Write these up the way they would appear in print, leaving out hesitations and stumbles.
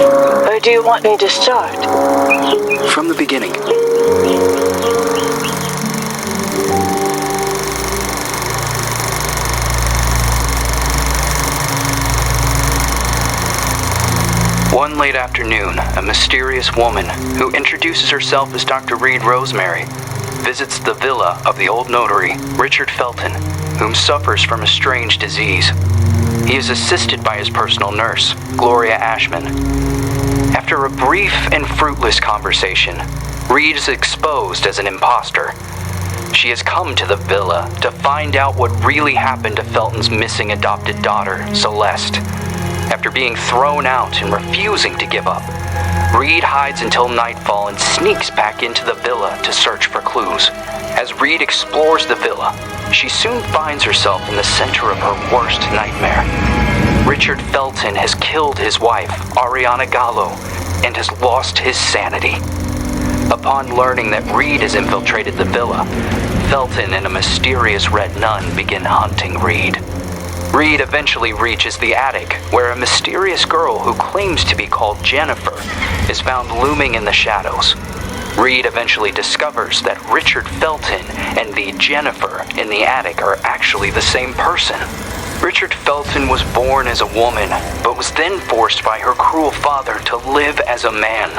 Or do you want me to start? From the beginning. One late afternoon, a mysterious woman, who introduces herself as Dr. Reed Rosemary, visits the villa of the old notary, Richard Felton, whom suffers from a strange disease. He is assisted by his personal nurse, Gloria Ashmann. After a brief and fruitless conversation, Reed is exposed as an imposter. She has come to the villa to find out what really happened to Felton's missing adopted daughter, Celeste. After being thrown out and refusing to give up, Reed hides until nightfall and sneaks back into the villa to search for clues. As Reed explores the villa, she soon finds herself in the center of her worst nightmare. Richard Felton has killed his wife, Ariana Gallo, and has lost his sanity. Upon learning that Reed has infiltrated the villa, Felton and a mysterious red nun begin hunting Reed. Reed eventually reaches the attic, where a mysterious girl who claims to be called Jennifer is found looming in the shadows. Reed eventually discovers that Richard Felton and the Jennifer in the attic are actually the same person. Richard Felton was born as a woman, but was then forced by her cruel father to live as a man.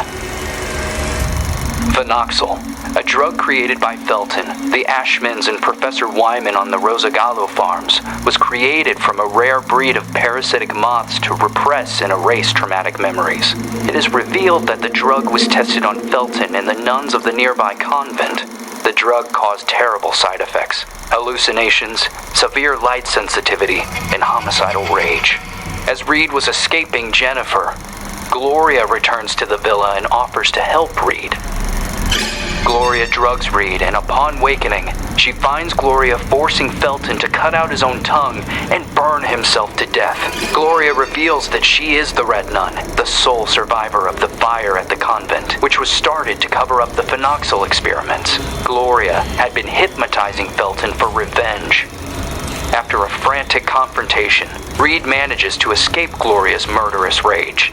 Phenoxyl, a drug created by Felton, the Ashmanns, and Professor Wyman on the Rosagallo farms, was created from a rare breed of parasitic moths to repress and erase traumatic memories. It is revealed that the drug was tested on Felton and the nuns of the nearby convent. The drug caused terrible side effects: hallucinations, severe light sensitivity, and homicidal rage. As Reed was escaping Jennifer, Gloria returns to the villa and offers to help Reed. Gloria drugs Reed, and upon wakening, she finds Gloria forcing Felton to cut out his own tongue and burn himself to death. Gloria reveals that she is the Red Nun, the sole survivor of the fire at the convent, which was started to cover up the phenoxyl experiments. Gloria had been hypnotizing Felton for revenge. After a frantic confrontation, Reed manages to escape Gloria's murderous rage.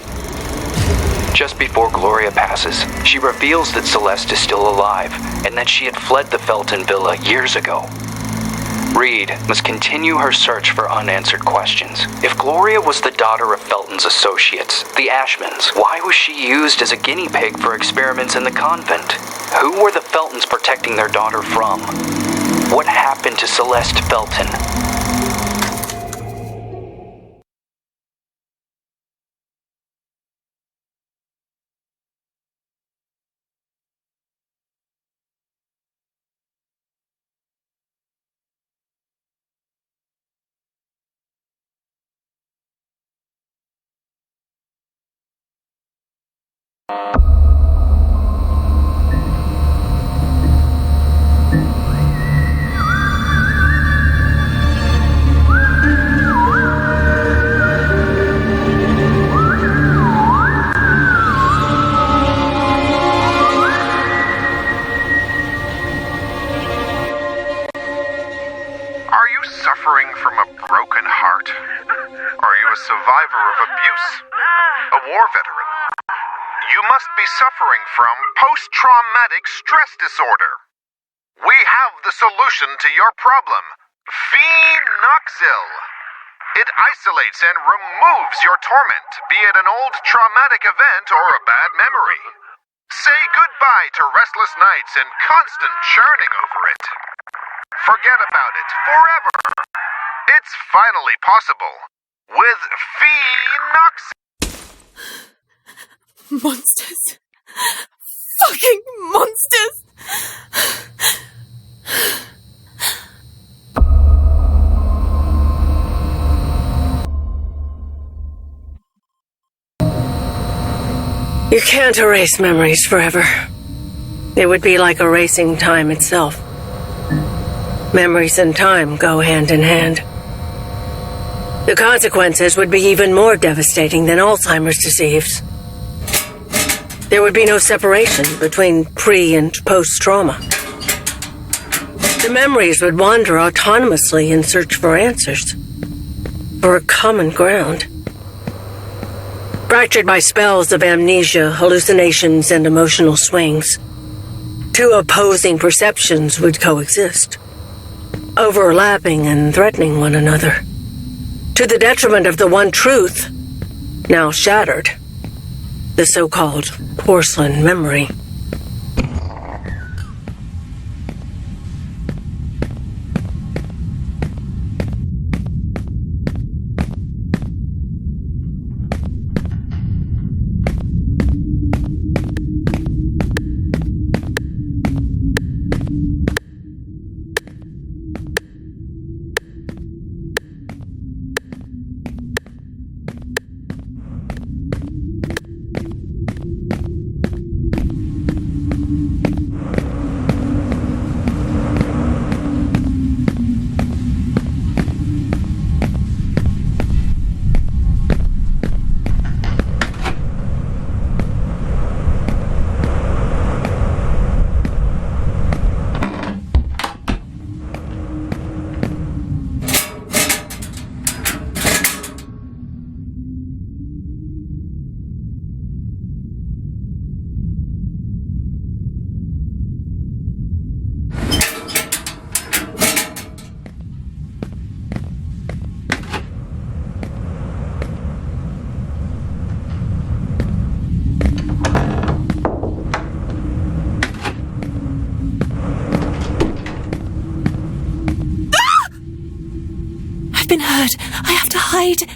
Just before Gloria passes, she reveals that Celeste is still alive and that she had fled the Felton villa years ago. Reed must continue her search for unanswered questions. If Gloria was the daughter of Felton's associates, the Ashmanns, why was she used as a guinea pig for experiments in the convent? Who were the Feltons protecting their daughter from? What happened to Celeste Felton? Suffering from post-traumatic stress disorder. We have the solution to your problem. Phenoxyl. It isolates and removes your torment, be it an old traumatic event or a bad memory. Say goodbye to restless nights and constant churning over it. Forget about it forever. It's finally possible with Phenoxyl. Monsters. Fucking monsters! You can't erase memories forever. It would be like erasing time itself. Memories and time go hand in hand. The consequences would be even more devastating than Alzheimer's disease. There would be no separation between pre- and post-trauma. The memories would wander autonomously in search for answers, for a common ground. Fractured by spells of amnesia, hallucinations, and emotional swings. Two opposing perceptions would coexist, overlapping and threatening one another, to the detriment of the one truth, now shattered, the so-called porcelain memory. I've been hurt. I have to hide.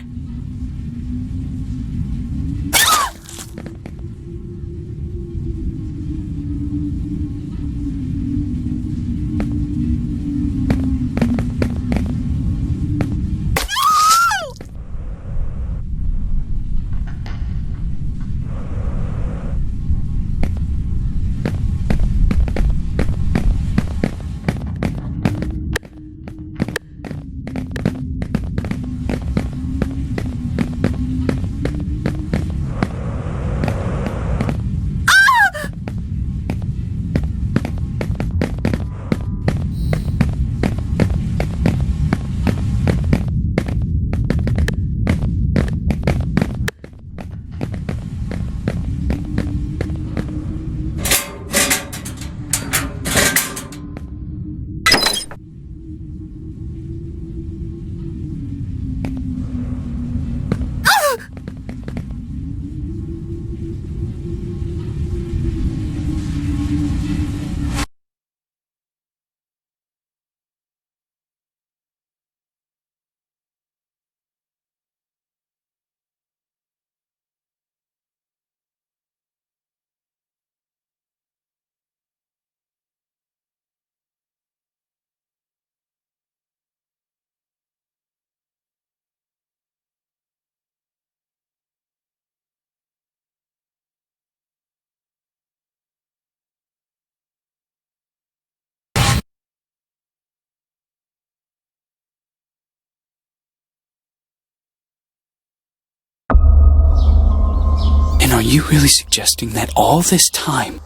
And are you really suggesting that all this time,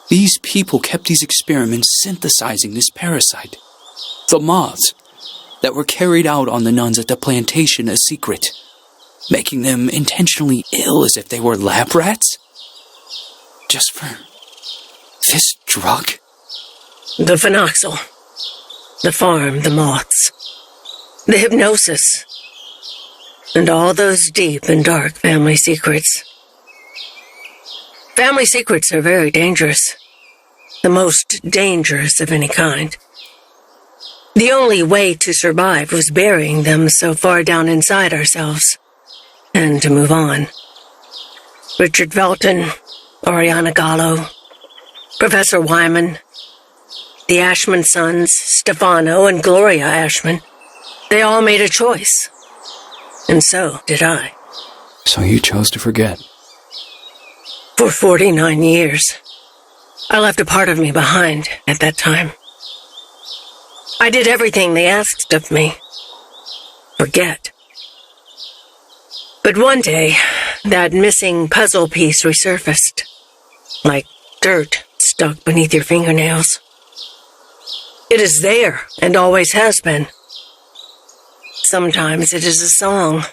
these people kept these experiments synthesizing this parasite? The moths that were carried out on the nuns at the plantation a secret, making them intentionally ill as if they were lab rats? Just for this drug? The phenoxyl, the farm, the moths, the hypnosis, and all those deep and dark family secrets. Family secrets are very dangerous, the most dangerous of any kind. The only way to survive was burying them so far down inside ourselves, and to move on. Richard Felton, Oriana Gallo, Professor Wyman, the Ashmann sons, Stefano and Gloria Ashmann, they all made a choice. And so did I. So you chose to forget? For 49 years. I left a part of me behind at that time. I did everything they asked of me. Forget. But one day, that missing puzzle piece resurfaced, like dirt stuck beneath your fingernails. It is there, and always has been. Sometimes it is a song,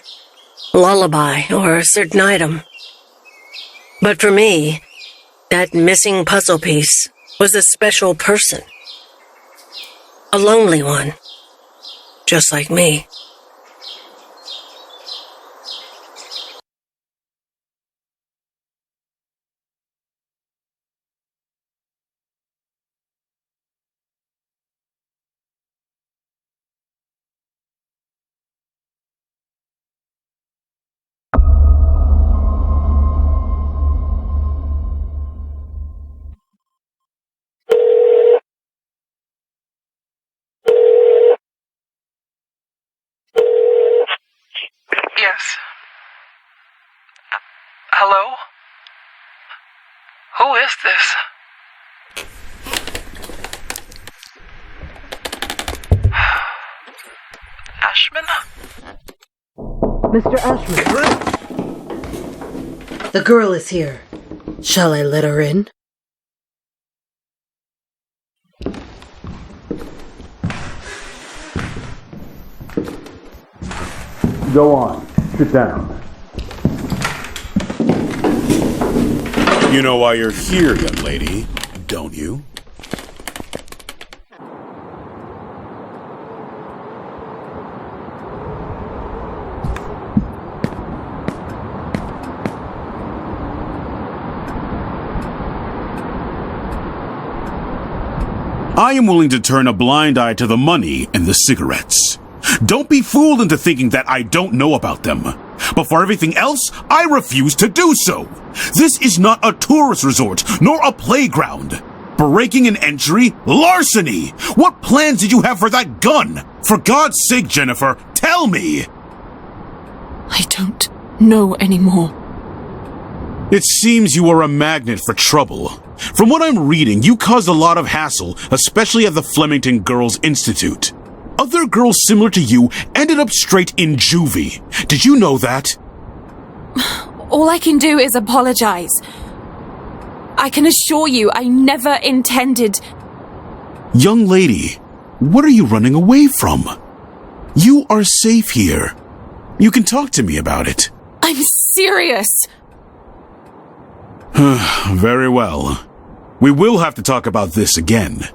lullaby or a certain item. But for me, that missing puzzle piece was a special person. A lonely one, just like me. Yes. Hello? Who is this? Ashmann? Mr. Ashmann. The girl is here. Shall I let her in? Go on. Sit down. You know why you're here, young lady, don't you? I am willing to turn a blind eye to the money and the cigarettes. Don't be fooled into thinking that I don't know about them. But for everything else, I refuse to do so. This is not a tourist resort, nor a playground. Breaking an entry? Larceny! What plans did you have for that gun? For God's sake, Jennifer, tell me! I don't know anymore. It seems you are a magnet for trouble. From what I'm reading, you caused a lot of hassle, especially at the Flemington Girls Institute. Other girls similar to you ended up straight in juvie. Did you know that? All I can do is apologize. I can assure you I never intended... Young lady, what are you running away from? You are safe here. You can talk to me about it. I'm serious. Very well. We will have to talk about this again.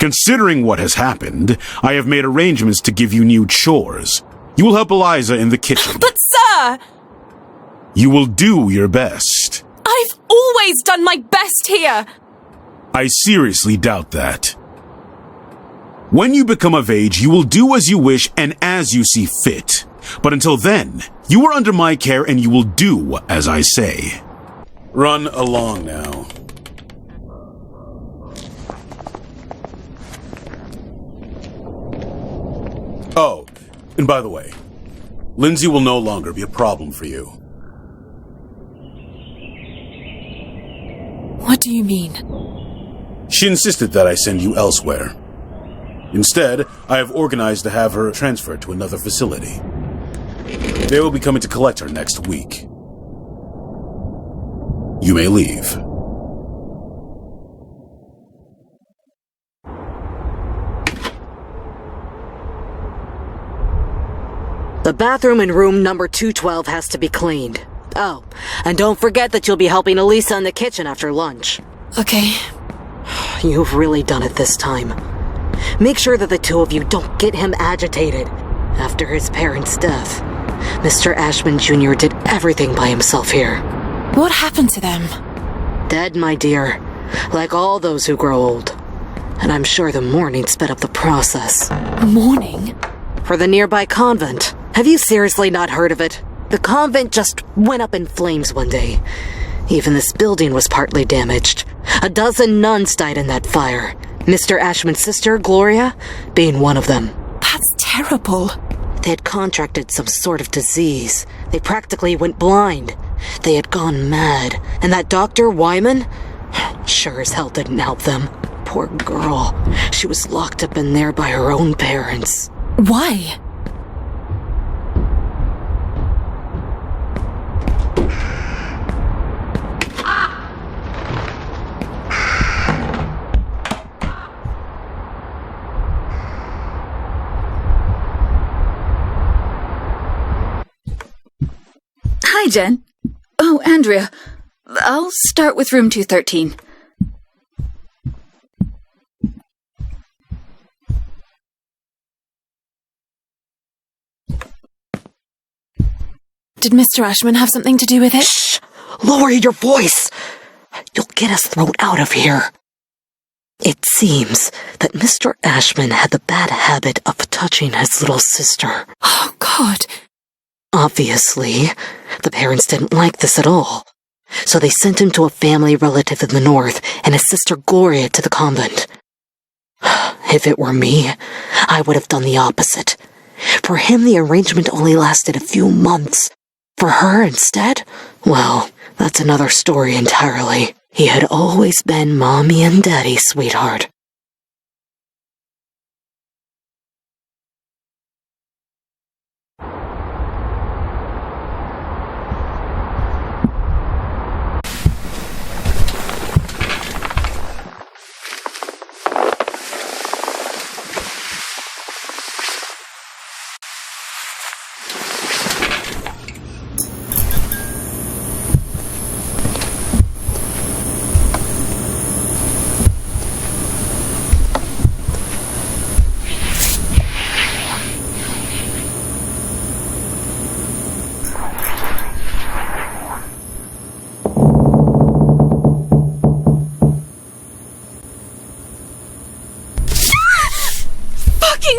Considering what has happened, I have made arrangements to give you new chores. You will help Eliza in the kitchen. But sir! You will do your best. I've always done my best here! I seriously doubt that. When you become of age, you will do as you wish and as you see fit. But until then, you are under my care and you will do as I say. Run along now. Oh, and by the way, Lindsay will no longer be a problem for you. What do you mean? She insisted that I send you elsewhere. Instead, I have organized to have her transferred to another facility. They will be coming to collect her next week. You may leave. The bathroom in room number 212 has to be cleaned. Oh, and don't forget that you'll be helping Elisa in the kitchen after lunch. Okay. You've really done it this time. Make sure that the two of you don't get him agitated. After his parents' death, Mr. Ashmann Jr. did everything by himself here. What happened to them? Dead, my dear. Like all those who grow old. And I'm sure the mourning sped up the process. Mourning? For the nearby convent. Have you seriously not heard of it? The convent just went up in flames one day. Even this building was partly damaged. 12 nuns died in that fire. Mr. Ashmann's sister, Gloria, being one of them. That's terrible. They had contracted some sort of disease. They practically went blind. They had gone mad. And that Dr. Wyman? Sure as hell didn't help them. Poor girl. She was locked up in there by her own parents. Why? Hi, Jen. Oh, Andrea. I'll start with room 213. Did Mr. Ashmann have something to do with it? Shh! Lower your voice! You'll get us thrown out of here. It seems that Mr. Ashmann had the bad habit of touching his little sister. Oh, God. Obviously, the parents didn't like this at all. So they sent him to a family relative in the north and his sister Gloria to the convent. If it were me, I would have done the opposite. For him, the arrangement only lasted a few months. For her, instead, well, that's another story entirely. He had always been Mommy and Daddy's sweetheart.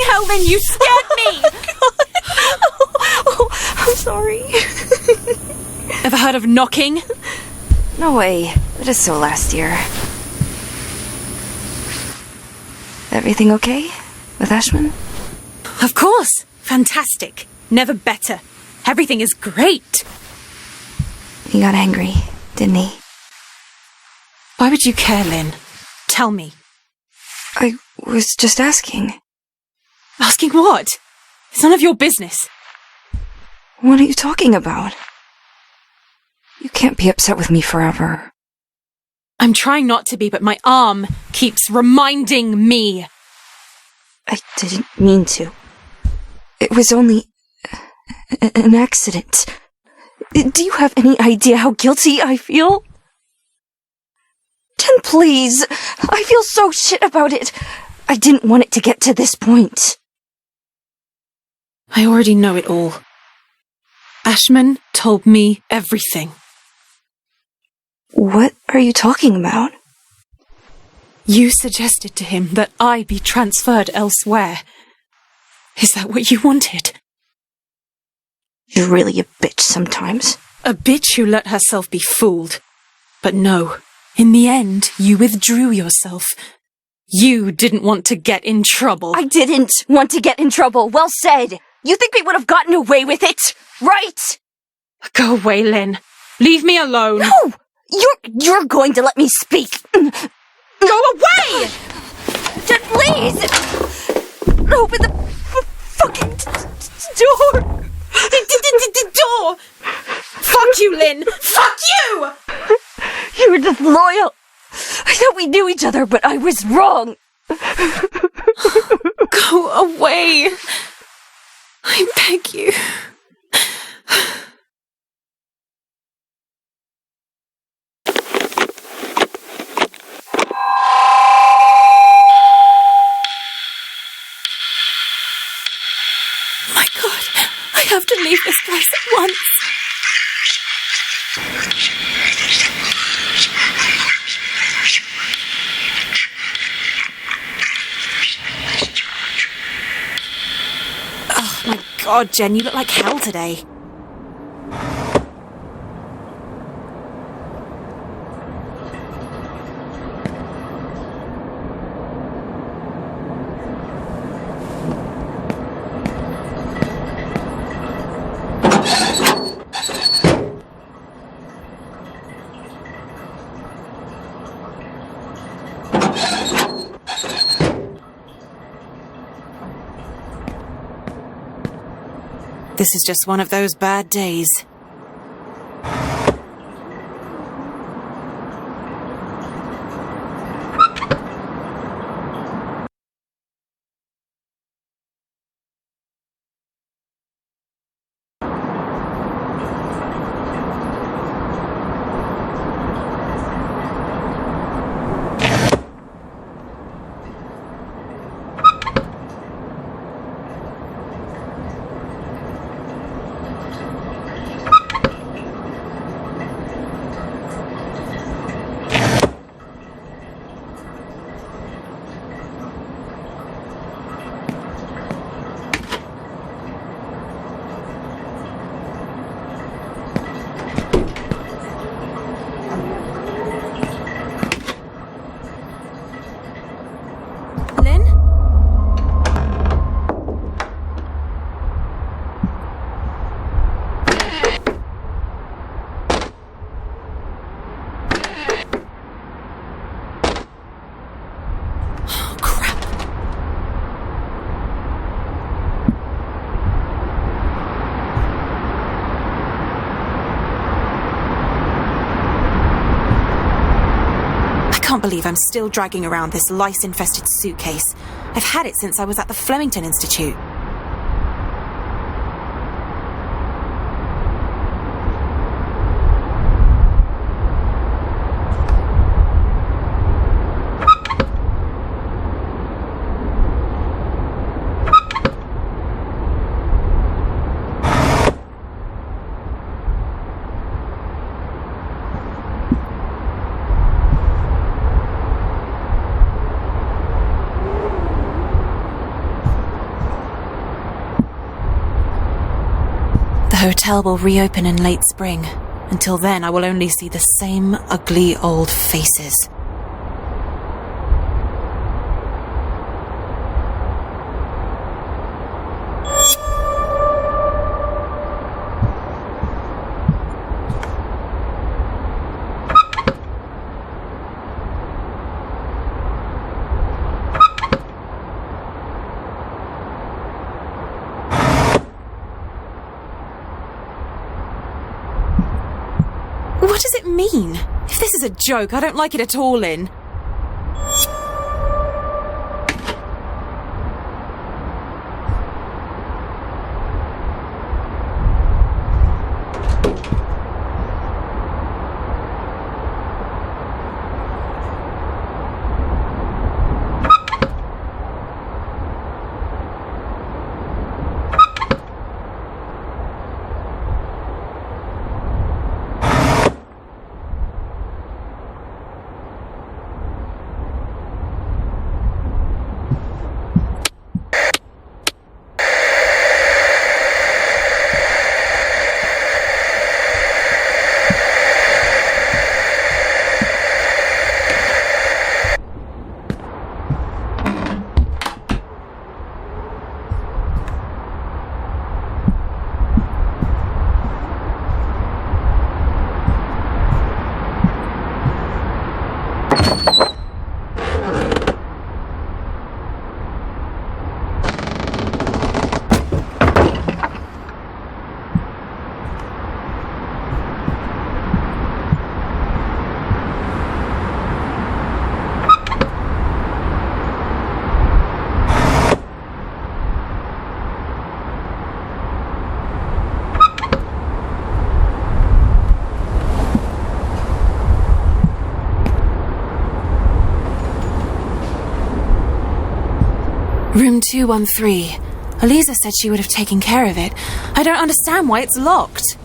Helen, you scared me! I'm sorry. Ever heard of knocking? No way. That is so last year. Everything okay with Ashmann? Of course. Fantastic. Never better. Everything is great. He got angry, didn't he? Why would you care, Lynn? Tell me. I was just asking. Asking what? It's none of your business. What are you talking about? You can't be upset with me forever. I'm trying not to be, but my arm keeps reminding me. I didn't mean to. It was only an accident. Do you have any idea how guilty I feel? Jen, please. I feel so shit about it. I didn't want it to get to this point. I already know it all. Ashmann told me everything. What are you talking about? You suggested to him that I be transferred elsewhere. Is that what you wanted? You're really a bitch sometimes. A bitch who let herself be fooled. But no, in the end, you withdrew yourself. You didn't want to get in trouble. I didn't want to get in trouble. Well said. You think we would have gotten away with it, right? Go away, Lynn. Leave me alone. No! You're going to let me speak. Go away! Jen, please! Open the fucking door! The door! Fuck you, Lynn! Fuck you! You were disloyal. I thought we knew each other, but I was wrong. Go away. I beg you. My God, I have to leave this place at once. Oh my God, Jen, you look like hell today. This is just one of those bad days. can't believe I'm still dragging around this lice-infested suitcase. I've had it since I was at the Flemington Institute. The hotel will reopen in late spring. Until then, I will only see the same ugly old faces. What does it mean? If this is a joke, I don't like it at all, Lynn. Room 213. Eliza said she would have taken care of it. I don't understand why it's locked.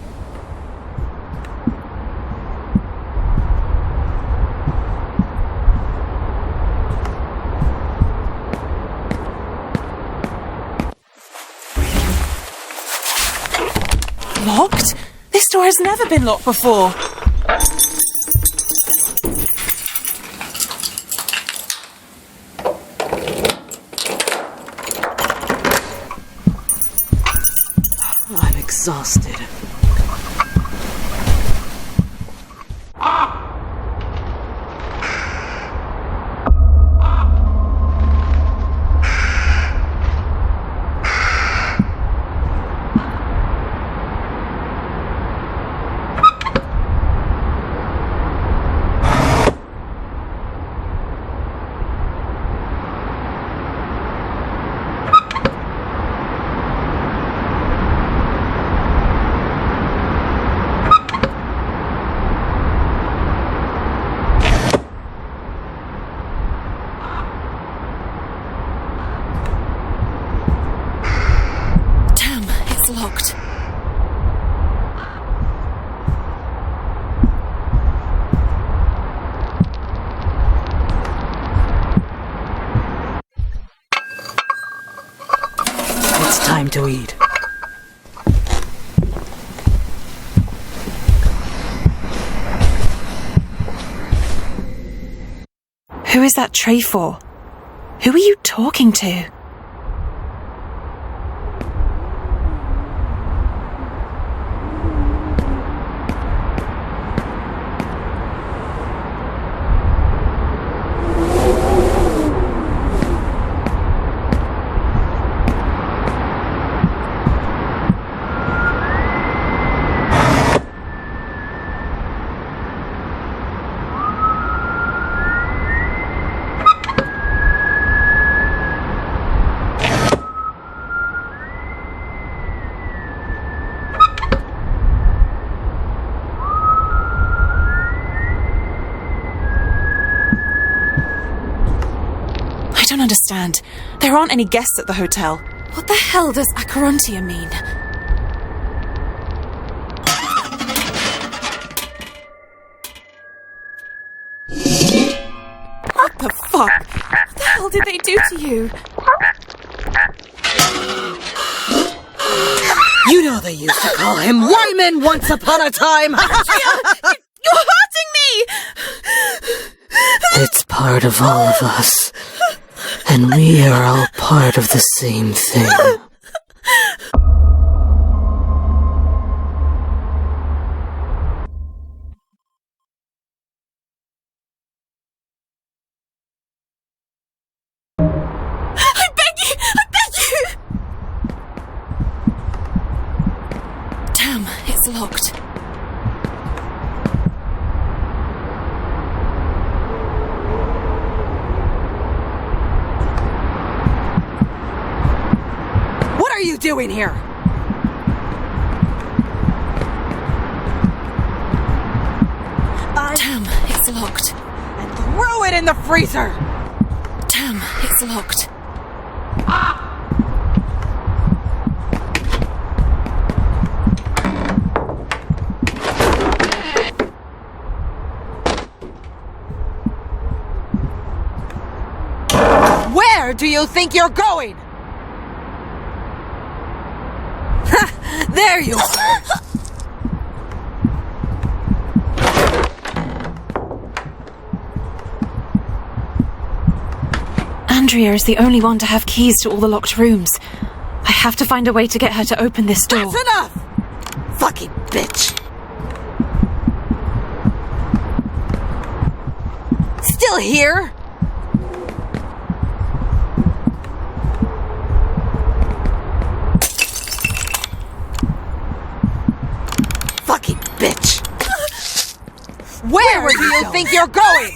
Locked? This door has never been locked before. I'm exhausted. Locked. It's time to eat. Who is that tray for? Who are you talking to? understand. There aren't any guests at the hotel. What the hell does Acherontia mean? What the fuck? What the hell did they do to you? You know they used to call him Wyman once upon a time! You're hurting me! It's part of all of us. And we are all part of the same thing. I beg you! Damn, it's locked. What are you doing here? Damn, it's locked. And throw it in the freezer! Damn, it's locked. Where do you think you're going? There you are! Andrea is the only one to have keys to all the locked rooms. I have to find a way to get her to open this door. That's enough! Fucking bitch! Still here? Fucking bitch! Where do you think you're going?